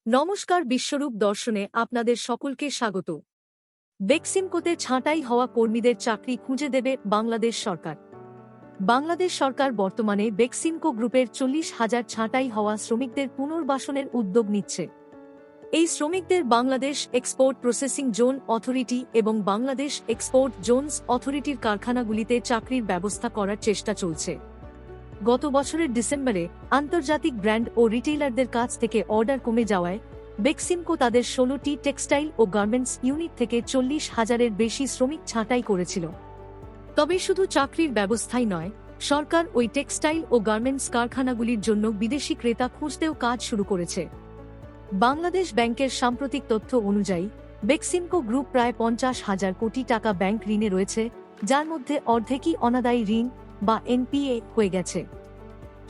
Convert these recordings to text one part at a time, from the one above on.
নমস্কার, বিশ্বরূপ দর্শনে আপনাদের সকলকে স্বাগত। বেক্সিমকোতে ছাঁটাই হওয়া কর্মীদের চাকরি খুঁজে দেবে বাংলাদেশ সরকার। বাংলাদেশ সরকার বর্তমানে বেক্সিমকো গ্রুপের 40,000 ছাঁটাই হওয়া শ্রমিকদের পুনর্বাসনের উদ্যোগ নিচ্ছে। এই শ্রমিকদের Bangladesh export processing zone authority এবং বাংলাদেশ এক্সপোর্ট জোনস অথরিটির কারখানাগুলিতে চাকরির ব্যবস্থা করার চেষ্টা চলছে। গত বছরের ডিসেম্বরে আন্তর্জাতিক ব্র্যান্ড ও রিটেইলারদের কাছ থেকে অর্ডার কমে যাওয়ায় বেক্সিমকো তাদের 16টি টেক্সটাইল ও গার্মেন্টস ইউনিট থেকে 40,000-এর বেশি শ্রমিক ছাঁটাই করেছিল। তবে শুধু চাকরির ব্যবস্থাই নয়, সরকার ওই টেক্সটাইল ও গার্মেন্টস কারখানাগুলির জন্য বিদেশি ক্রেতা খুঁজতেও কাজ শুরু করেছে। বাংলাদেশ ব্যাংকের সাম্প্রতিক তথ্য অনুযায়ী বেক্সিমকো গ্রুপ প্রায় 50,000 কোটি টাকা ব্যাংক ঋণে রয়েছে, যার মধ্যে অর্ধেকই অনাদায়ী ঋণ বা এনপিএ হয়ে গেছে।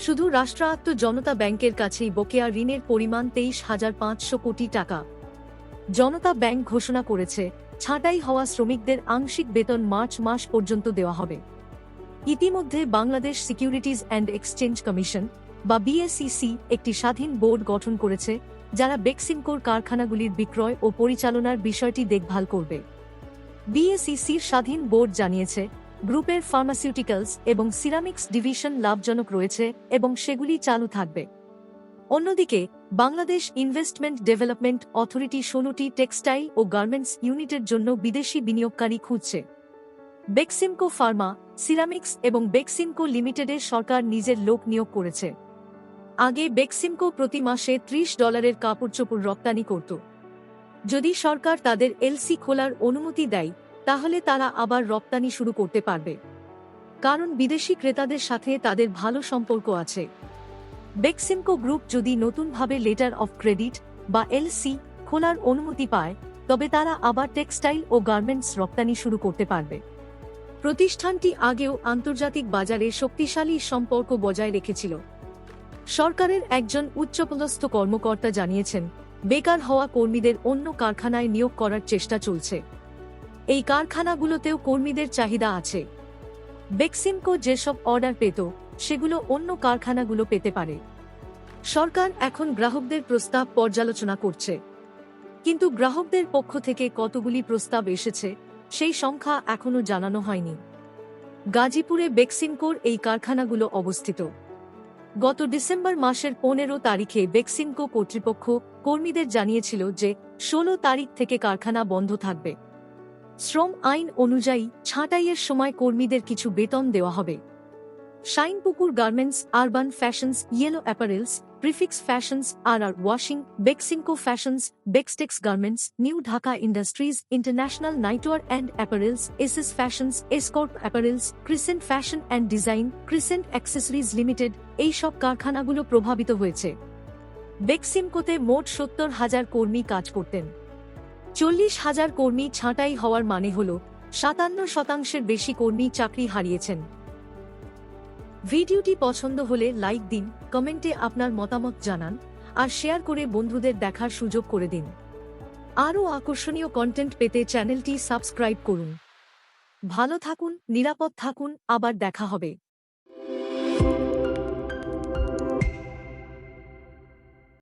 শুধু রাষ্ট্রায়ত্ত জনতা ব্যাংকের কাছেই বকেয়া ঋণের পরিমাণ 23,500 কোটি টাকা। জনতা ব্যাংক ঘোষণা করেছে, ছাঁটাই হওয়া শ্রমিকদের আংশিক বেতন মার্চ মাস পর্যন্ত দেওয়া হবে। ইতিমধ্যে Bangladesh securities and exchange commission বা বিএসইসি একটি স্বাধীন বোর্ড গঠন করেছে, যারা বেক্সিমকোর কারখানাগুলির বিক্রয় ও পরিচালনার বিষয়টি দেখভাল করবে। বিএসইসির স্বাধীন বোর্ড জানিয়েছে, গ্রুপের ফার্মাসিউটিক্যালস এবং সিরামিক্স ডিভিশন লাভজনক রয়েছে এবং সেগুলি চালু থাকবে। অন্যদিকে বাংলাদেশ ইনভেস্টমেন্ট ডেভেলপমেন্ট অথরিটি 16টি টেক্সটাইল ও গার্মেন্টস ইউনিটের জন্য বিদেশি বিনিয়োগকারী খুঁজছে। বেক্সিমকো ফার্মা, সিরামিক্স এবং বেক্সিমকো লিমিটেডের সরকার নিজের লোক নিয়োগ করেছে। আগে বেক্সিমকো প্রতি মাসে $30 কাপড়চোপড় রপ্তানি করত। যদি সরকার তাদের এলসি খোলার অনুমতি দেয়, তাহলে তারা আবার রপ্তানি শুরু করতে পারবে, কারণ বিদেশি ক্রেতাদের সাথে তাদের ভালো সম্পর্ক আছে। বেক্সিমকো গ্রুপ যদি নতুনভাবে লেটার অফ ক্রেডিট বা এলসি খোলার অনুমতি পায়, তবে তারা আবার টেক্সটাইল ও গার্মেন্টস রপ্তানি শুরু করতে পারবে। প্রতিষ্ঠানটি আগেও আন্তর্জাতিক বাজারে শক্তিশালী সম্পর্ক বজায় রেখেছিল। সরকারের একজন উচ্চপদস্থ কর্মকর্তা জানিয়েছেন, বেকার হওয়া কর্মীদের অন্য কারখানায় নিয়োগ করার চেষ্টা চলছে। এই কারখানাগুলোতেও কর্মীদের চাহিদা আছে। বেক্সিমকো যেসব অর্ডার পেত, সেগুলো অন্য কারখানাগুলো পেতে পারে। সরকার এখন গ্রাহকদের প্রস্তাব পর্যালোচনা করছে, কিন্তু গ্রাহকদের পক্ষ থেকে কতগুলি প্রস্তাব এসেছে সেই সংখ্যা এখনও জানানো হয়নি। গাজীপুরে বেক্সিমকোর এই কারখানাগুলো অবস্থিত। গত ডিসেম্বর মাসের 15 তারিখে বেক্সিমকো কর্তৃপক্ষ কর্মীদের জানিয়েছিল যে 16 তারিখ থেকে কারখানা বন্ধ থাকবে। শ্রম আইন অনুযায়ী ছাঁটাইয়ের সময় কর্মীদের কিছু বেতন দেওয়া হবে। Shinepukur garments, urban fashions, yellow apparels, prefix fashions, আর washing, Beximco fashions, Bextex garments, new Dhaka industries, international nightwear and apparels, SS fashions, Escorp apparels, crescent fashion and design, crescent accessories limited, এই সব কারখানাগুলো প্রভাবিত হয়েছে। বেক্সিমকোতে মোট 70,000 কর্মী কাজ করতেন। 40,000 কর্মী ছাঁটাই হওয়ার মানে হল 57% বেশি কর্মী চাকরি হারিয়েছেন। ভিডিওটি পছন্দ হলে লাইক দিন, কমেন্টে আপনার মতামত জানান, আর শেয়ার করে বন্ধুদের দেখার সুযোগ করে দিন। আরও আকর্ষণীয় কন্টেন্ট পেতে চ্যানেলটি সাবস্ক্রাইব করুন। ভালো থাকুন, নিরাপদ থাকুন, আবার দেখা হবে।